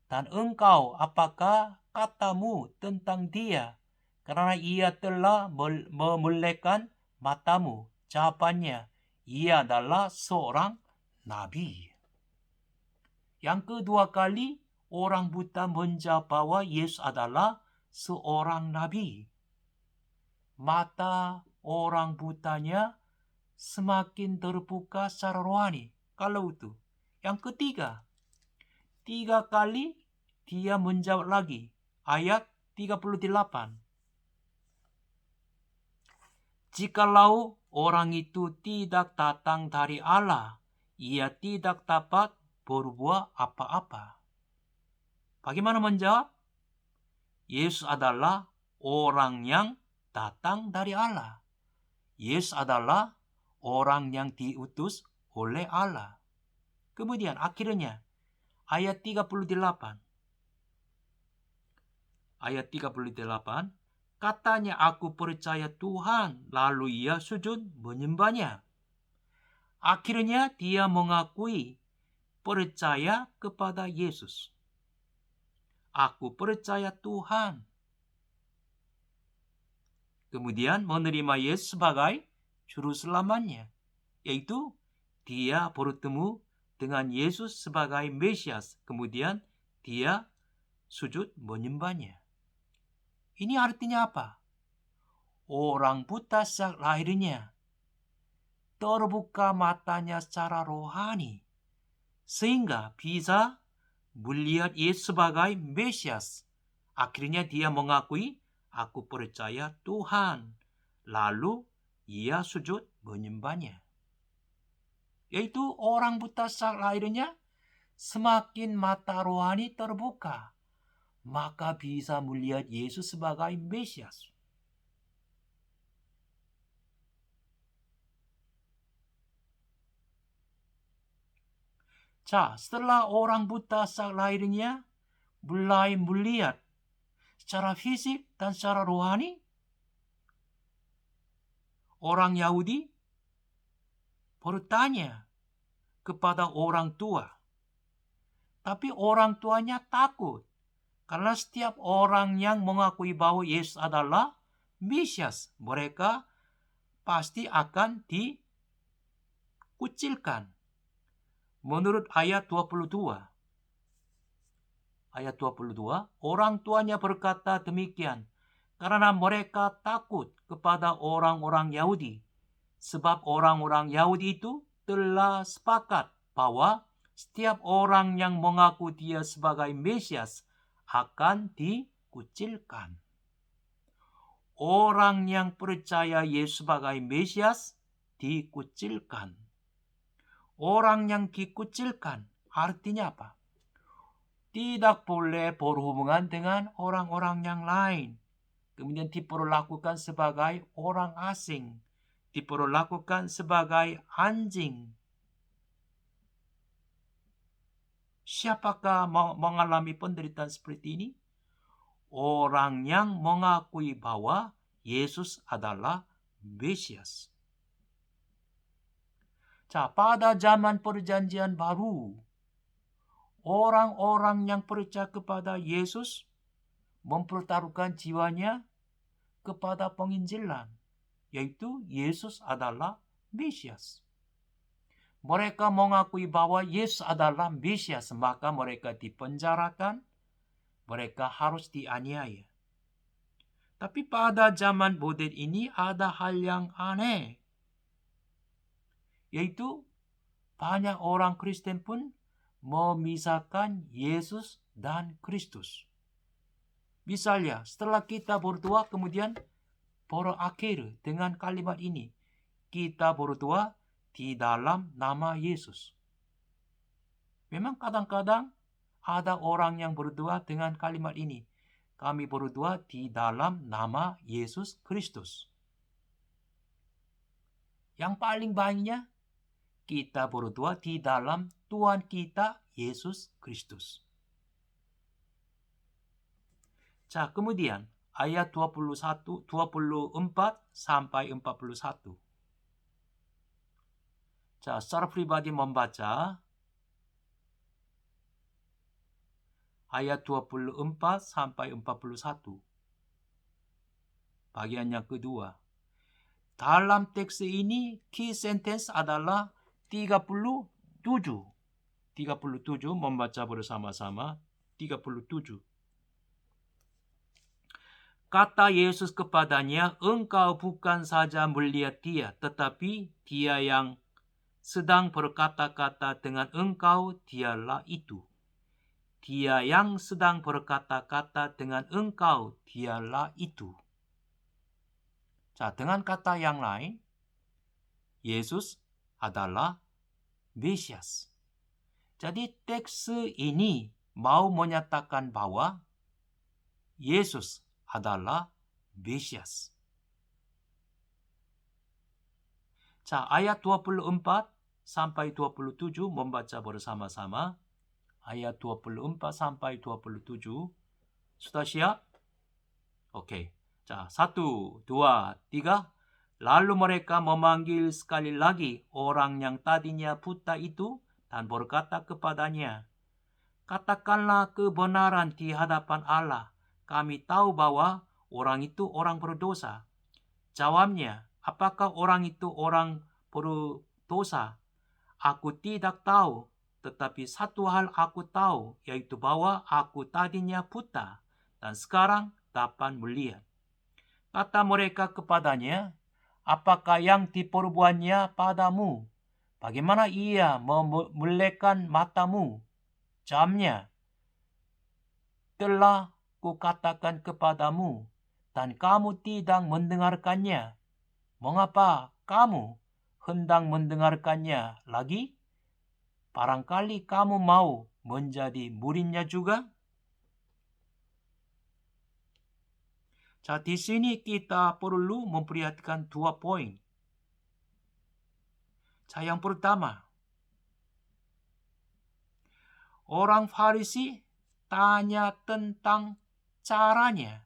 S1: dan engkau, apakah katamu tentang dia? Karena ia telah memelekkan matamu. Jawabannya, ia adalah seorang nabi. Yang kedua kali, orang buta menjawab bahwa Yesus adalah seorang nabi. Mata orang butanya semakin terbuka secara rohani. Kalau itu. Yang ketiga, 3 kali dia menjawab lagi. Ayat 38. Jikalau orang itu tidak datang dari Allah, ia tidak dapat berbuat apa-apa. Bagaimana menjawab? Yesus adalah orang yang datang dari Allah. Yesus adalah orang yang diutus oleh Allah. Kemudian akhirnya ayat 38. Ayat 38, katanya aku percaya Tuhan, lalu ia sujud menyembahnya. Akhirnya dia mengakui percaya kepada Yesus. Aku percaya Tuhan. Kemudian menerima Yesus sebagai juru selamatnya, yaitu dia bertemu dengan Yesus sebagai Mesias. Kemudian dia sujud menyembahnya. Ini artinya apa? Orang buta sejak lahirnya terbuka matanya secara rohani sehingga bisa melihat Yesus sebagai Mesias. Akhirnya dia mengakui, aku percaya Tuhan. Lalu ia sujud menyembahnya. Yaitu orang buta sejak lahirnya semakin mata rohani terbuka, maka bisa melihat Yesus sebagai Mesias. Setelah orang buta sejak lahirnya mulai melihat secara fisik dan secara rohani, orang Yahudi bertanya kepada orang tua. Tapi orang tuanya takut. Karena setiap orang yang mengakui bahwa Yesus adalah Mesias, mereka pasti akan dikucilkan. Menurut ayat 22. Ayat 22, orang tuanya berkata demikian karena mereka takut kepada orang-orang Yahudi. Sebab orang-orang Yahudi itu telah sepakat bahwa setiap orang yang mengaku dia sebagai Mesias akan dikucilkan. Orang yang percaya Yesus sebagai Mesias dikucilkan. Orang yang dikucilkan artinya apa? tidak boleh berhubungan dengan orang-orang yang lain. Kemudian diperlakukan sebagai orang asing, diperlakukan sebagai anjing. Siapakah mengalami penderitaan seperti ini? Orang yang mengakui bahwa Yesus adalah Mesias. Pada zaman Perjanjian Baru, orang-orang yang percaya kepada Yesus mempertaruhkan jiwanya kepada penginjilan, yaitu Yesus adalah Mesias. Mereka mengakui bahwa Yesus adalah Mesias, maka mereka dipenjarakan, mereka harus dianiaya. Tapi pada zaman modern ini ada hal yang aneh, yaitu banyak orang Kristen pun memisahkan Yesus dan Kristus. Misalnya, setelah kita berdoa kemudian berakhir dengan kalimat ini, kita berdoa di dalam nama Yesus. Memang kadang-kadang ada orang yang berdoa dengan kalimat ini, kami berdoa di dalam nama Yesus Kristus. Yang paling baiknya, kita berdoa di dalam Tuhan kita Yesus Kristus. Kemudian ayat 24 sampai 41. Secara pribadi membaca ayat 24 sampai 41. Bagian yang kedua. Dalam teks ini key sentence adalah 37. 37 membaca bersama-sama. 37. Kata Yesus kepadanya, engkau bukan saja melihat dia, tetapi dia yang sedang berkata-kata dengan engkau, dialah itu. Dia yang sedang berkata-kata dengan engkau, dialah itu. Dengan kata yang lain, Yesus adalah Mesias. Jadi teks ini mau menyatakan bahwa Yesus adalah Mesias. Ayat 24 sampai 27 membaca bersama-sama. Ayat 24 sampai 27. Sudah siap? Oke. 1, 2, 3. Lalu mereka memanggil sekali lagi orang yang tadinya buta itu dan berkata kepadanya, katakanlah kebenaran di hadapan Allah. Kami tahu bahwa orang itu orang berdosa. Jawabnya, apakah orang itu orang berdosa? Aku tidak tahu, tetapi satu hal aku tahu, yaitu bahwa aku tadinya buta dan sekarang dapat melihat. Kata mereka kepadanya, apakah yang diperbuatnya padamu? Bagaimana ia memelekkan matamu? Jawabnya, telah kukatakan kepadamu, dan kamu tidak mendengarkannya. Mengapa kamu hendak mendengarkannya lagi? Barangkali kamu mau menjadi muridnya juga? Di sini kita perlu memperhatikan 2 poin. Yang pertama, orang Farisi tanya tentang caranya.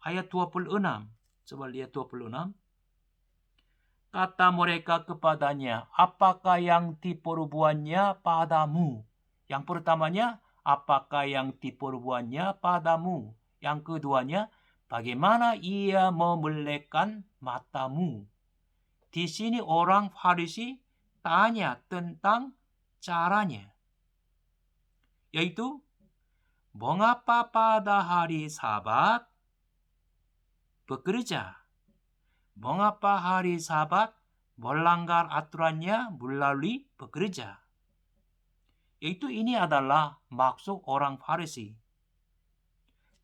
S1: Ayat 26. Coba lihat 26. Kata mereka kepadanya, apakah yang diperbuatnya padamu? Yang pertamanya, apakah yang diperbuatnya padamu? Yang keduanya, bagaimana ia memelekkan matamu? Di sini orang Farisi tanya tentang caranya. Yaitu, mengapa pada hari Sabat bekerja? Mengapa hari Sabat melanggar aturannya melalui bekerja? Yaitu ini adalah maksud orang Farisi.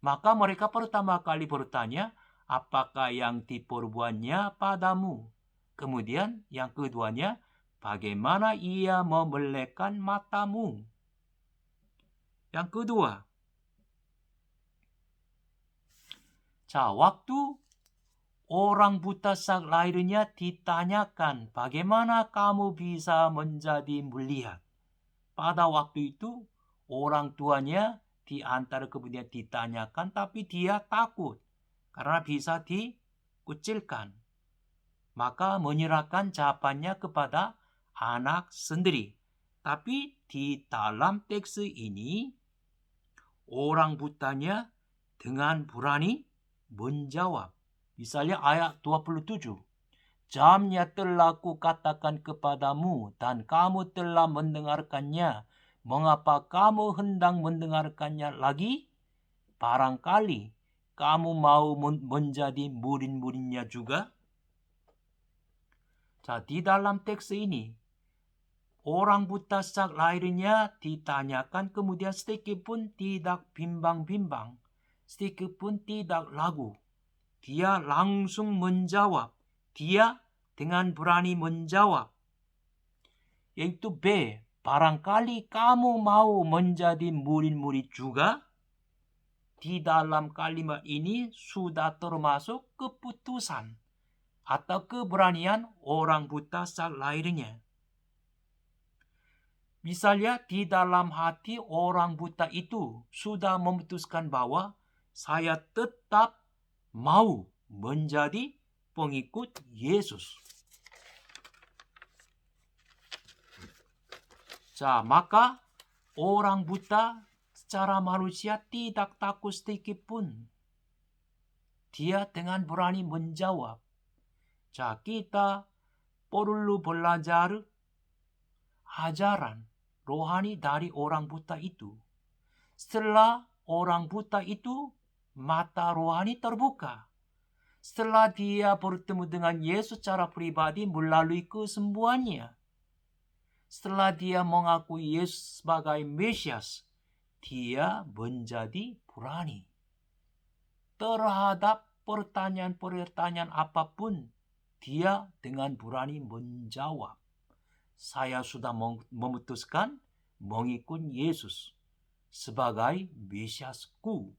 S1: Maka mereka pertama kali bertanya, apakah yang diperbuatnya padamu? Kemudian yang keduanya, bagaimana ia memelekkan matamu? Yang kedua, waktu orang buta saat lahirnya ditanyakan, bagaimana kamu bisa menjadi melihat? Pada waktu itu, orang tuanya diantar kemudian ditanyakan, tapi dia takut karena bisa dikucilkan. Maka menyerahkan jawabannya kepada anak sendiri. Tapi di dalam teks ini, orang butanya dengan berani menjawab. Misalnya ayat 27. Jamnya telah kukatakan kepadamu dan kamu telah mendengarkannya. Mengapa kamu hendak mendengarkannya lagi? Barangkali kamu mau menjadi murid-muridnya juga. Di dalam teks ini, orang buta saat lahirnya ditanyakan, kemudian sedikit pun tidak bimbang-bimbang, sedikit pun tidak ragu. Dia langsung menjawab. Dia dengan berani menjawab. Yaitu B. Barangkali kamu mau menjadi murid-murid juga. Di dalam kalimat ini sudah termasuk keputusan atau keberanian orang buta saat lahirnya. Misalnya di dalam hati orang buta itu sudah memutuskan bahwa saya tetap mau menjadi pengikut Yesus. Maka orang buta secara manusia tidak takut sedikit pun. Dia dengan berani menjawab. Kita perlu belajar ajaran rohani dari orang buta itu. Setelah orang buta itu mata rohani terbuka. Setelah dia bertemu dengan Yesus secara pribadi melalui kesembuhannya. Setelah dia mengakui Yesus sebagai Mesias, dia menjadi berani terhadap pertanyaan-pertanyaan apapun. Dia dengan berani menjawab, saya sudah memutuskan mengikut Yesus sebagai Mesiasku.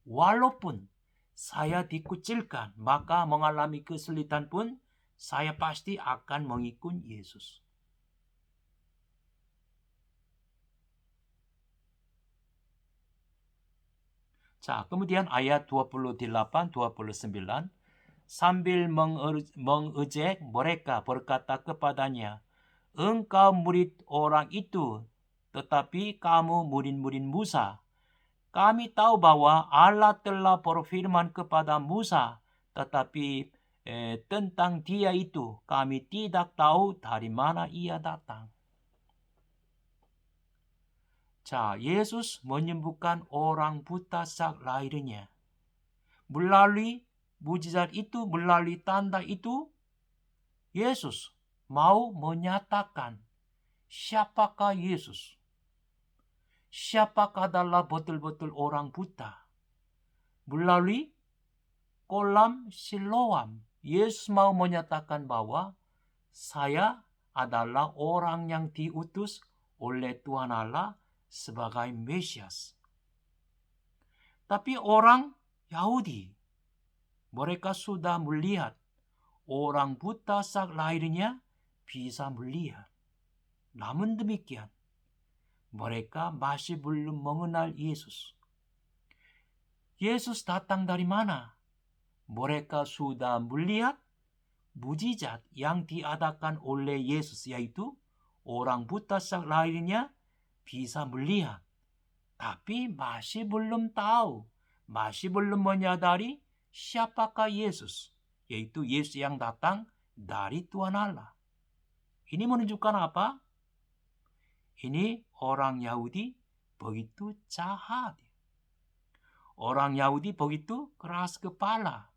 S1: Walaupun saya dikucilkan, maka mengalami kesulitan pun, saya pasti akan mengikut Yesus. Kemudian ayat 28-29, sambil mengejek mereka berkata kepadanya, engkau murid orang itu, tetapi kamu murid-murid Musa. Kami tahu bahwa Allah telah berfirman kepada Musa, tetapi tentang dia itu kami tidak tahu dari mana ia datang. Yesus menyembuhkan orang buta saat lahirnya. Melalui mujizat itu, melalui tanda itu, Yesus mau menyatakan siapakah Yesus. Siapakah adalah betul-betul orang buta. Melalui kolam Siloam, Yesus mau menyatakan bahwa saya adalah orang yang diutus oleh Tuhan Allah sebagai Mesias. Tapi orang Yahudi, mereka sudah melihat orang buta saat lahirnya bisa melihat. Namun demikian, mereka masih belum mengenal Yesus. Yesus datang dari mana? Mereka sudah melihat mujizat yang diadakan oleh Yesus, yaitu orang buta saat lahirnya bisa melihat. Tapi masih belum tahu, masih belum menyadari siapakah Yesus, yaitu Yesus yang datang dari Tuhan Allah. Ini menunjukkan apa? Ini orang Yahudi begitu jahat. Orang Yahudi begitu keras kepala.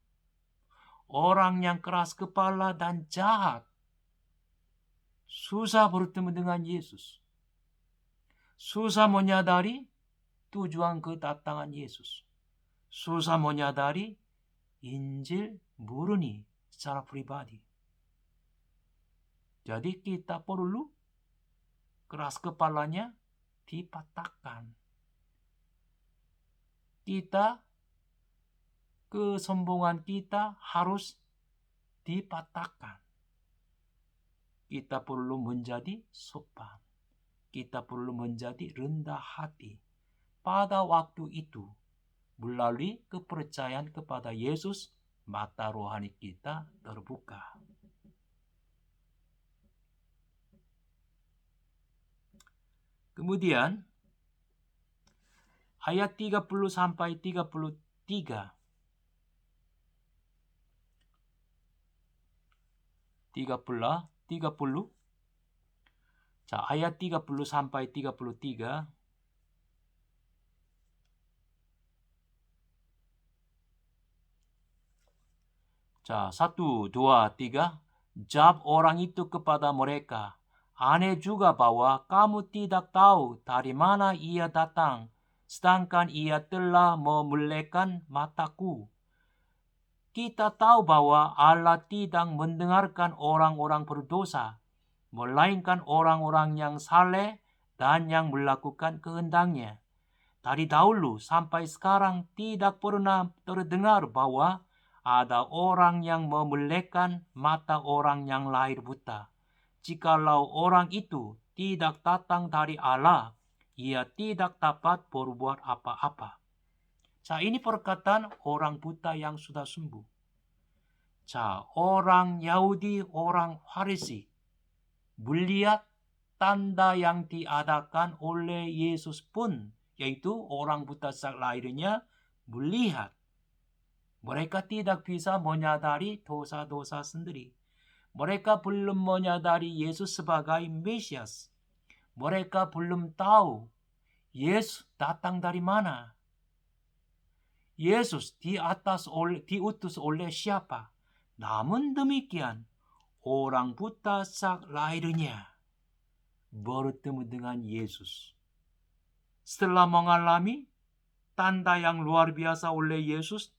S1: Orang yang keras kepala dan jahat susah bertemu dengan Yesus. Susah menyadari tujuan kedatangan Yesus. Susah menyadari Injil murni secara pribadi. Jadi kita perlu keras kepalanya dipatahkan. kita, kesombongan kita harus dipatahkan. Kita perlu menjadi sopan. Kita perlu menjadi rendah hati. Pada waktu itu, melalui kepercayaan kepada Yesus, mata rohani kita terbuka. Kemudian, ayat 30 sampai 33. 30. Ayat 30 sampai 33. Satu, dua, tiga. Jawab orang itu kepada mereka, aneh juga bahwa kamu tidak tahu dari mana ia datang, sedangkan ia telah memelekan mataku. Kita tahu bahwa Allah tidak mendengarkan orang-orang berdosa, melainkan orang-orang yang saleh dan yang melakukan kehendaknya. Dari dahulu sampai sekarang tidak pernah terdengar bahwa ada orang yang memelekan mata orang yang lahir buta. Jikalau orang itu tidak datang dari Allah, ia tidak dapat berbuat apa-apa. Ini perkataan orang buta yang sudah sembuh. Orang Yahudi, orang Farisi melihat tanda yang diadakan oleh Yesus pun, yaitu orang buta sejak lahirnya melihat. Mereka tidak bisa menyadari dosa-dosa sendiri. Mereka belum menyadari Yesus sebagai Mesias. Mereka belum tahu Yesus datang dari mana. Yesus diutus oleh siapa. Namun demikian, orang buta sejak lahirnya bertemu dengan Yesus. Setelah mengalami tanda yang luar biasa oleh Yesus,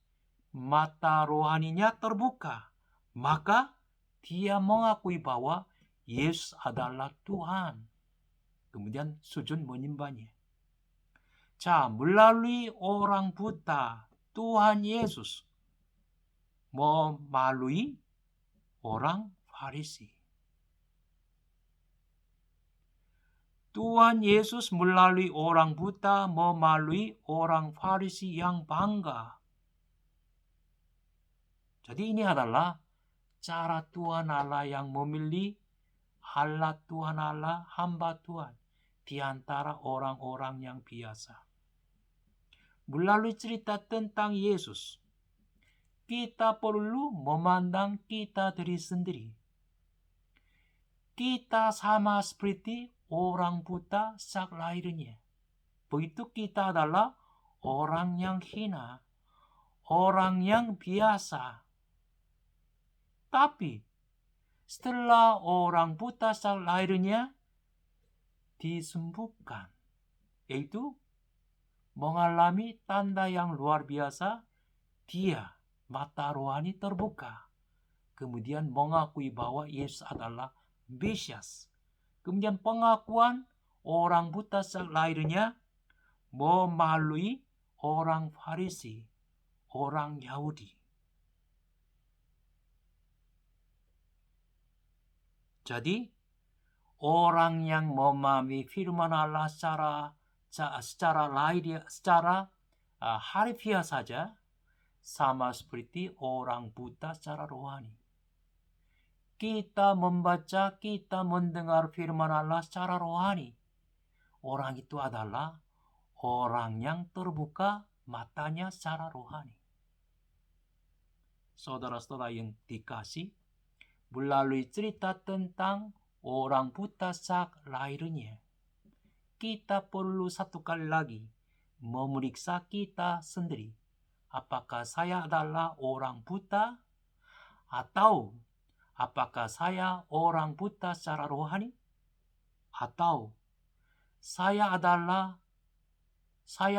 S1: mata rohaninya terbuka. Maka dia mengakui bahwa Yesus adalah Tuhan. Kemudian sujud menyembahnya. Melalui orang buta, Tuhan Yesus melalui orang Farisi. Tuhan Yesus melalui orang buta, melalui orang Farisi yang bangga. Jadi ini adalah cara Tuhan Allah yang memilih Allah Tuhan Allah, hamba Tuhan di antara orang-orang yang biasa. Melalui cerita tentang Yesus, kita perlu memandang kita diri sendiri. Kita sama seperti orang buta sejak lahirnya. Begitu kita adalah orang yang hina, orang yang biasa. Tapi setelah orang buta sejak lahirnya disembuhkan, yaitu mengalami tanda yang luar biasa, dia mata rohani terbuka. Kemudian mengakui bahwa Yesus adalah Mesias. Kemudian pengakuan orang buta sejak lahirnya melalui orang Farisi, orang Yahudi. Jadi, orang yang memahami firman Allah secara harfiah saja sama seperti orang buta secara rohani. Kita membaca, kita mendengar firman Allah secara rohani. Orang itu adalah orang yang terbuka matanya secara rohani. Saudara-saudara yang dikasih, melalui cerita tentang orang buta sejak lahirnya, kita perlu satu kali lagi memeriksa kita sendiri. Apakah saya adalah orang buta? Atau apakah saya orang buta secara rohani? Atau saya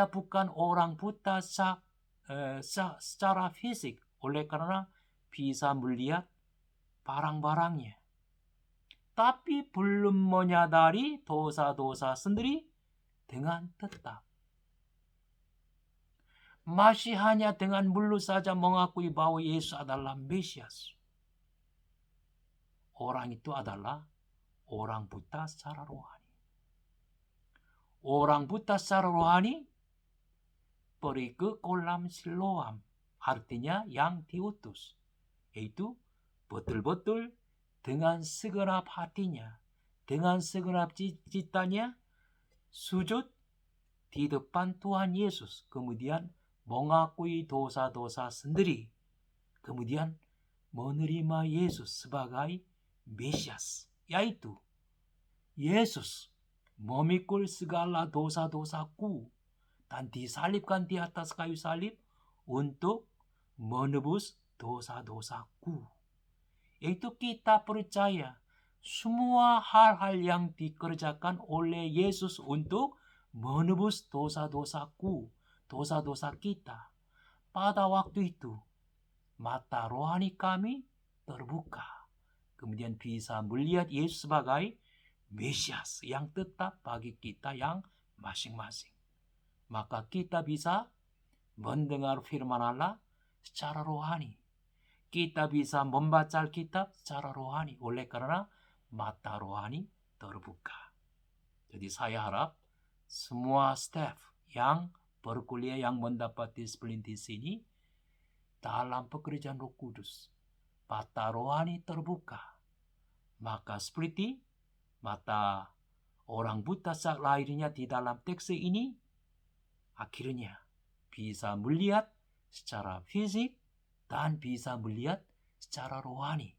S1: bukan orang buta secara fisik, oleh karena bisa melihat barang-barangnya, tapi belum menyadari dosa-dosa sendiri dengan tetap. masih hanya dengan mulut saja mengakui bahwa Yesus adalah Mesias. Orang itu adalah orang buta secara rohani. Orang buta secara rohani pergi ke kolam Siloam, artinya yang diutus, yaitu betul-betul dengan segenap hatinya, dengan segenap citanya, sujud di depan Tuhan Yesus, kemudian mengakui dosa-dosa sendiri, kemudian menerima Yesus sebagai Mesias, yaitu Yesus memikul segala dosa-dosaku dan disalibkan di atas kayu salib untuk menebus dosa-dosaku. Itu kita percaya semua hal-hal yang dikerjakan oleh Yesus untuk menebus dosa-dosaku, dosa-dosa kita. Pada waktu itu, mata rohani kami terbuka. Kemudian bisa melihat Yesus sebagai Mesias yang tetap bagi kita yang masing-masing. Maka kita bisa mendengar firman Allah secara rohani. Kita bisa membaca Alkitab secara rohani oleh karena mata rohani terbuka. Jadi saya harap semua staff yang berkuliah yang mendapat disiplin di sini dalam pekerjaan Roh Kudus, mata rohani terbuka. Maka seperti mata orang buta saat lahirnya di dalam teks ini, akhirnya bisa melihat secara fisik dan bisa melihat secara rohani.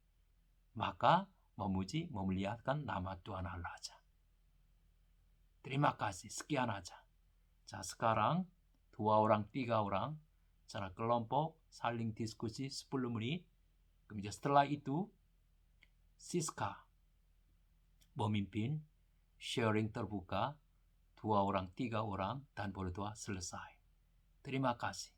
S1: Maka memuji, memuliakan nama Tuhan Allah saja. Terima kasih, sekian aja. Sekarang 2 orang, 3 orang secara kelompok saling diskusi 10 menit. Kemudian setelah itu Siska memimpin sharing terbuka 2 orang, 3 orang dan berdoa selesai. Terima kasih.